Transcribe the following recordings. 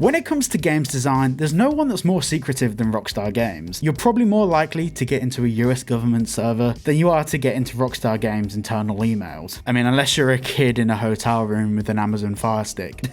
When it comes to games design, there's no one that's more secretive than Rockstar Games. You're probably more likely to get into a US government server than you are to get into Rockstar Games' internal emails. I mean, unless you're a kid in a hotel room with an Amazon Fire Stick.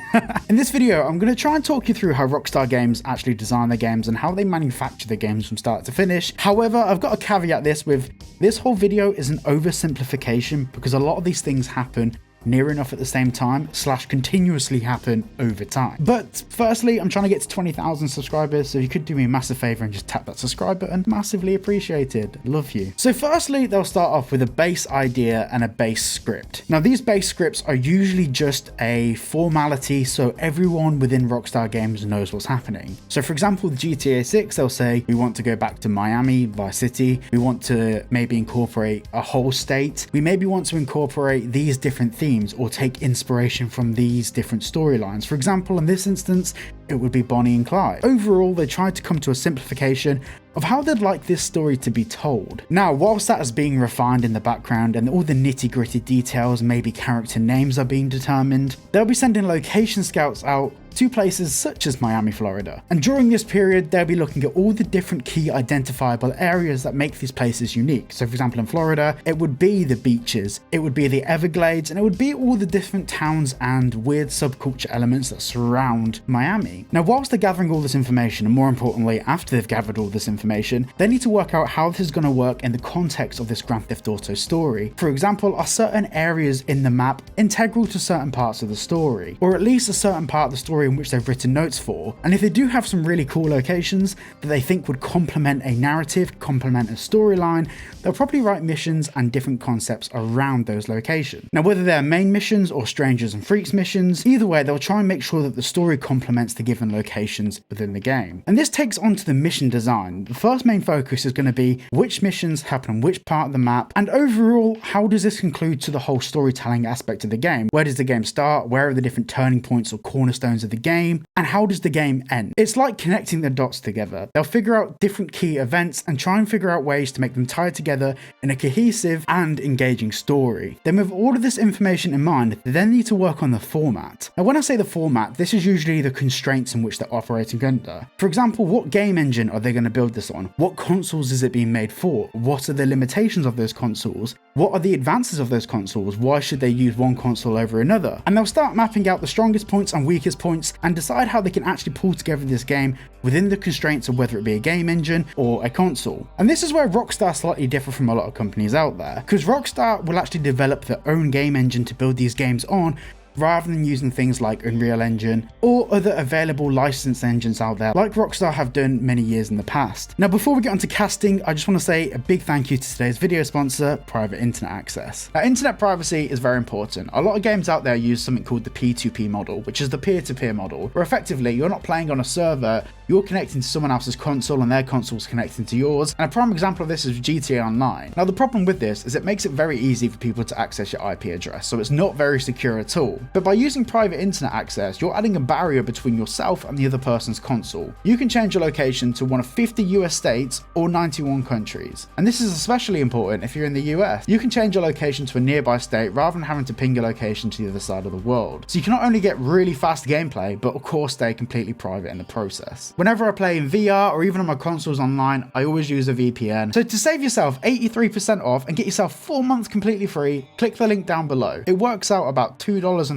In this video, I'm going to try and talk you through how Rockstar Games actually design their games and how they manufacture the games from start to finish. However, I've got to caveat this with, this whole video is an oversimplification because a lot of these things happen near enough at the same time / continuously happen over time. But firstly, I'm trying to get to 20,000 subscribers, so you could do me a massive favor and just tap that subscribe button. Massively appreciated. Love you. So firstly, they'll start off with a base idea and a base script. Now these base scripts are usually just a formality so everyone within Rockstar Games knows what's happening. So for example, with GTA 6, they'll say we want to go back to Miami, Vice City. We want to maybe incorporate a whole state. We maybe want to incorporate these different themes or take inspiration from these different storylines. For example, in this instance, it would be Bonnie and Clyde. Overall, they tried to come to a simplification of how they'd like this story to be told. Now, whilst that is being refined in the background and all the nitty-gritty details, maybe character names are being determined, they'll be sending location scouts out to places such as Miami, Florida. And during this period, they'll be looking at all the different key identifiable areas that make these places unique. So for example, in Florida, it would be the beaches, it would be the Everglades, and it would be all the different towns and weird subculture elements that surround Miami. Now, whilst they're gathering all this information, and more importantly, after they've gathered all this information, they need to work out how this is going to work in the context of this Grand Theft Auto story. For example, are certain areas in the map integral to certain parts of the story, or at least a certain part of the story in which they've written notes for? And if they do have some really cool locations that they think would complement a narrative, complement a storyline, they'll probably write missions and different concepts around those locations. Now, whether they're main missions or Strangers and Freaks missions, either way, they'll try and make sure that the story complements the given locations within the game. And this takes on to the mission design. The first main focus is going to be which missions happen on which part of the map, and overall, how does this conclude to the whole storytelling aspect of the game? Where does the game start? Where are the different turning points or cornerstones of the game? And how does the game end? It's like connecting the dots together. They'll figure out different key events and try and figure out ways to make them tie together in a cohesive and engaging story. Then with all of this information in mind, they then need to work on the format. Now when I say the format, this is usually the constraints in which they're operating under. For example, what game engine are they going to build this on? What consoles is it being made for? What are the limitations of those consoles? What are the advances of those consoles? Why should they use one console over another? And they'll start mapping out the strongest points and weakest points and decide how they can actually pull together this game within the constraints of whether it be a game engine or a console. And this is where Rockstar slightly differ from a lot of companies out there, because Rockstar will actually develop their own game engine to build these games on, rather than using things like Unreal Engine or other available licensed engines out there like Rockstar have done many years in the past. Now before we get onto casting, I just want to say a big thank you to today's video sponsor, Private Internet Access. Now internet privacy is very important. A lot of games out there use something called the P2P model, which is the peer-to-peer model, where effectively you're not playing on a server, you're connecting to someone else's console and their console's connecting to yours. And a prime example of this is GTA Online. Now the problem with this is it makes it very easy for people to access your IP address, so it's not very secure at all. But by using private internet access, you're adding a barrier between yourself and the other person's console. You can change your location to one of 50 US states or 91 countries. And this is especially important if you're in the US. You can change your location to a nearby state rather than having to ping your location to the other side of the world. So you can not only get really fast gameplay, but of course stay completely private in the process. Whenever I play in VR or even on my consoles online, I always use a VPN. So to save yourself 83% off and get yourself 4 months completely free, click the link down below. It works out about $2.03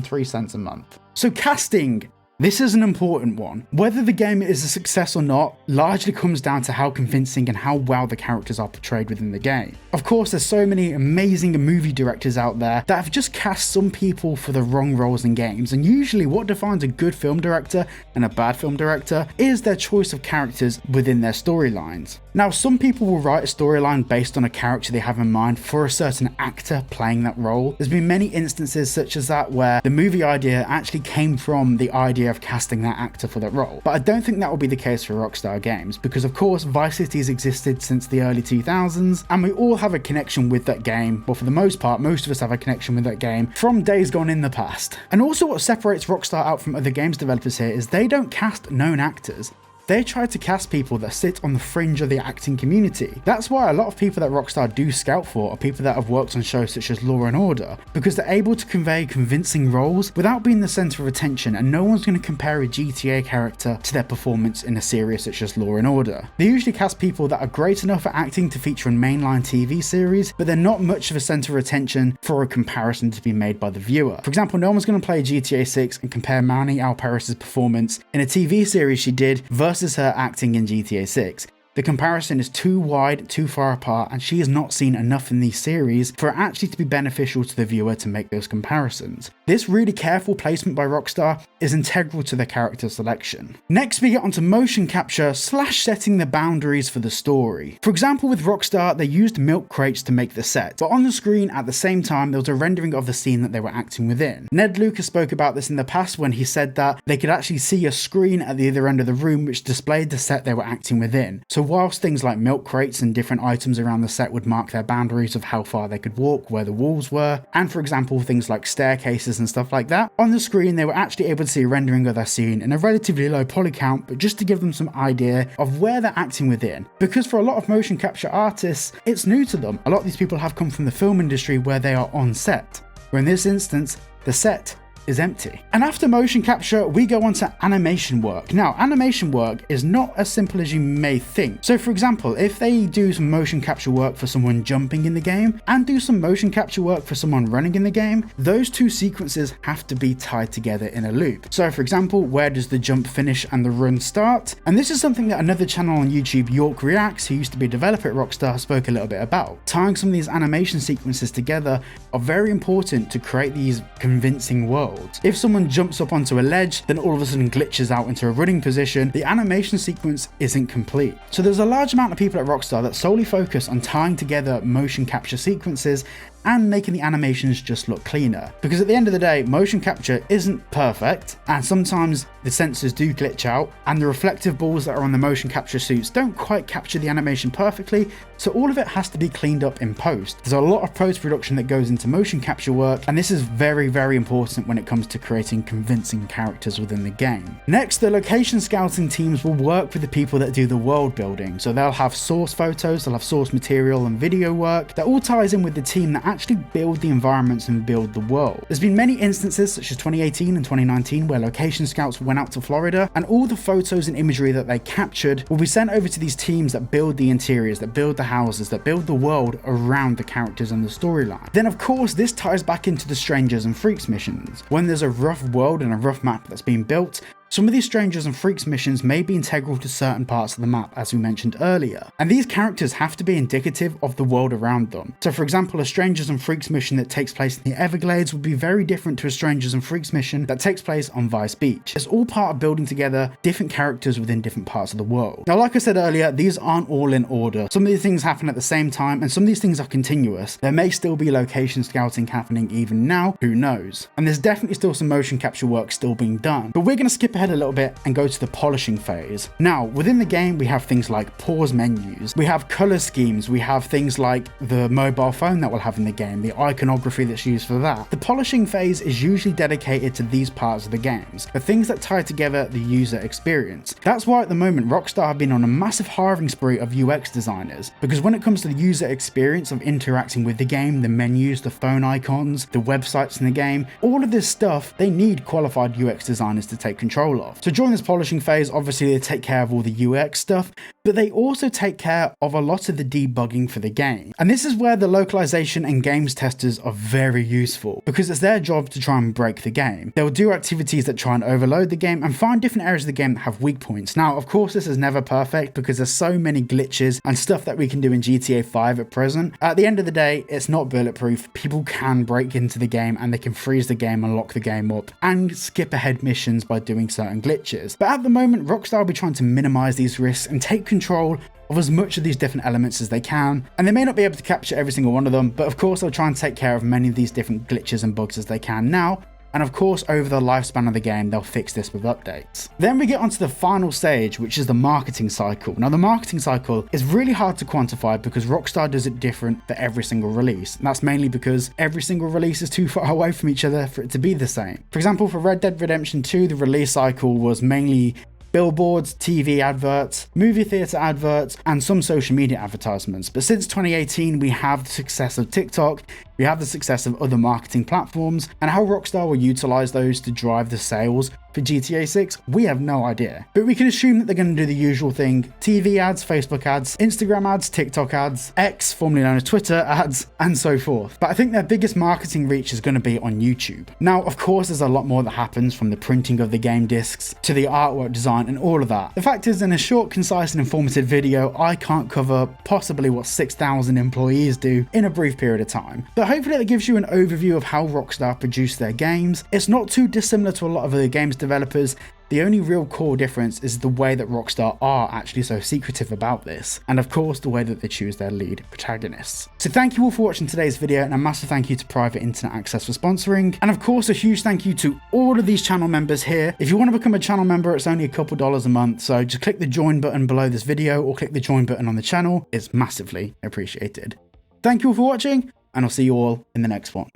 a month. So casting. This is an important one. Whether the game is a success or not largely comes down to how convincing and how well the characters are portrayed within the game. Of course, there's so many amazing movie directors out there that have just cast some people for the wrong roles in games, and usually what defines a good film director and a bad film director is their choice of characters within their storylines. Now, some people will write a storyline based on a character they have in mind for a certain actor playing that role. There's been many instances such as that where the movie idea actually came from the idea of casting that actor for that role. But I don't think that will be the case for Rockstar Games, because of course Vice City has existed since the early 2000s and we all have a connection with that game. Well, for the most part, most of us have a connection with that game from days gone in the past. And also what separates Rockstar out from other games developers here is they don't cast known actors. they try to cast people that sit on the fringe of the acting community. That's why a lot of people that Rockstar do scout for are people that have worked on shows such as Law & Order, because they're able to convey convincing roles without being the center of attention, and no one's going to compare a GTA character to their performance in a series such as Law & Order. They usually cast people that are great enough at acting to feature in mainline TV series, but they're not much of a center of attention for a comparison to be made by the viewer. For example, no one's going to play GTA 6 and compare Manny Alperis' performance in a TV series she did versus her acting in GTA 6. The comparison is too wide, too far apart, and she has not seen enough in these series for it actually to be beneficial to the viewer to make those comparisons. This really careful placement by Rockstar is integral to their character selection. Next, we get onto motion capture / setting the boundaries for the story. For example, with Rockstar, they used milk crates to make the set, but on the screen at the same time there was a rendering of the scene that they were acting within. Ned Lucas spoke about this in the past when he said that they could actually see a screen at the other end of the room which displayed the set they were acting within. So whilst things like milk crates and different items around the set would mark their boundaries of how far they could walk, where the walls were, and for example things like staircases and stuff like that, on the screen they were actually able to see a rendering of their scene in a relatively low poly count, but just to give them some idea of where they're acting within. Because for a lot of motion capture artists, it's new to them. A lot of these people have come from the film industry where they are on set, where in this instance, the set is empty. And after motion capture, we go on to animation work. Now, animation work is not as simple as you may think. So for example, if they do some motion capture work for someone jumping in the game and do some motion capture work for someone running in the game, those two sequences have to be tied together in a loop. So for example, where does the jump finish and the run start? And this is something that another channel on YouTube, York Reacts, who used to be a developer at Rockstar, spoke a little bit about. Tying some of these animation sequences together are very important to create these convincing worlds. If someone jumps up onto a ledge, then all of a sudden glitches out into a running position, the animation sequence isn't complete. So there's a large amount of people at Rockstar that solely focus on tying together motion capture sequences and making the animations just look cleaner. Because at the end of the day, motion capture isn't perfect, and sometimes the sensors do glitch out, and the reflective balls that are on the motion capture suits don't quite capture the animation perfectly, so all of it has to be cleaned up in post. There's a lot of post-production that goes into motion capture work, and this is very, very important when it comes to creating convincing characters within the game. Next, the location scouting teams will work with the people that do the world building, so they'll have source photos, they'll have source material and video work that all ties in with the team that actually build the environments and build the world. There's been many instances such as 2018 and 2019 where location scouts went out to Florida and all the photos and imagery that they captured will be sent over to these teams that build the interiors, that build the houses, that build the world around the characters and the storyline. Then of course this ties back into the Strangers and Freaks missions. When there's a rough world and a rough map that's been built, some of these Strangers and Freaks missions may be integral to certain parts of the map, as we mentioned earlier, and these characters have to be indicative of the world around them. So for example, a Strangers and Freaks mission that takes place in the Everglades would be very different to a Strangers and Freaks mission that takes place on Vice Beach. It's all part of building together different characters within different parts of the world. Now, like I said earlier, these aren't all in order. Some of these things happen at the same time, and some of these things are continuous. There may still be location scouting happening even now, who knows? And there's definitely still some motion capture work still being done, but we're going to skip ahead a little bit and go to the polishing phase. Now, within the game, we have things like pause menus, we have color schemes, we have things like the mobile phone that we'll have in the game, the iconography that's used for that. The polishing phase is usually dedicated to these parts of the games, the things that tie together the user experience. That's why at the moment, Rockstar have been on a massive hiring spree of UX designers, because when it comes to the user experience of interacting with the game, the menus, the phone icons, the websites in the game, all of this stuff, they need qualified UX designers to take control of. So during this polishing phase, obviously they take care of all the UX stuff, but they also take care of a lot of the debugging for the game. And this is where the localization and games testers are very useful, because it's their job to try and break the game. They'll do activities that try and overload the game and find different areas of the game that have weak points. Now, of course, this is never perfect because there's so many glitches and stuff that we can do in GTA 5 at present. At the end of the day, it's not bulletproof. People can break into the game and they can freeze the game and lock the game up and skip ahead missions by doing certain glitches. But at the moment, Rockstar will be trying to minimize these risks and take control of as much of these different elements as they can, and they may not be able to capture every single one of them, but of course they'll try and take care of many of these different glitches and bugs as they can now, and of course over the lifespan of the game they'll fix this with updates. Then we get onto the final stage, which is the marketing cycle. Now the marketing cycle is really hard to quantify because Rockstar does it different for every single release, and that's mainly because every single release is too far away from each other for it to be the same. For example, for Red Dead Redemption 2, the release cycle was mainly billboards, TV adverts, movie theater adverts, and some social media advertisements. But since 2018, we have the success of TikTok, we have the success of other marketing platforms, and how Rockstar will utilize those to drive the sales for GTA 6, we have no idea. But we can assume that they're going to do the usual thing: TV ads, Facebook ads, Instagram ads, TikTok ads, X, formerly known as Twitter ads, and so forth. But I think their biggest marketing reach is going to be on YouTube. Now, of course, there's a lot more that happens, from the printing of the game discs to the artwork design and all of that. The fact is, in a short, concise, and informative video, I can't cover possibly what 6,000 employees do in a brief period of time. But hopefully that gives you an overview of how Rockstar produce their games. It's not too dissimilar to a lot of other games developers. The only real core difference is the way that Rockstar are actually so secretive about this, and of course the way that they choose their lead protagonists. So thank you all for watching today's video, and a massive thank you to Private Internet Access for sponsoring, and of course a huge thank you to all of these channel members here. If you want to become a channel member, it's only a couple dollars a month, so just click the join button below this video or click the join button on the channel. It's massively appreciated. Thank you all for watching, and I'll see you all in the next one.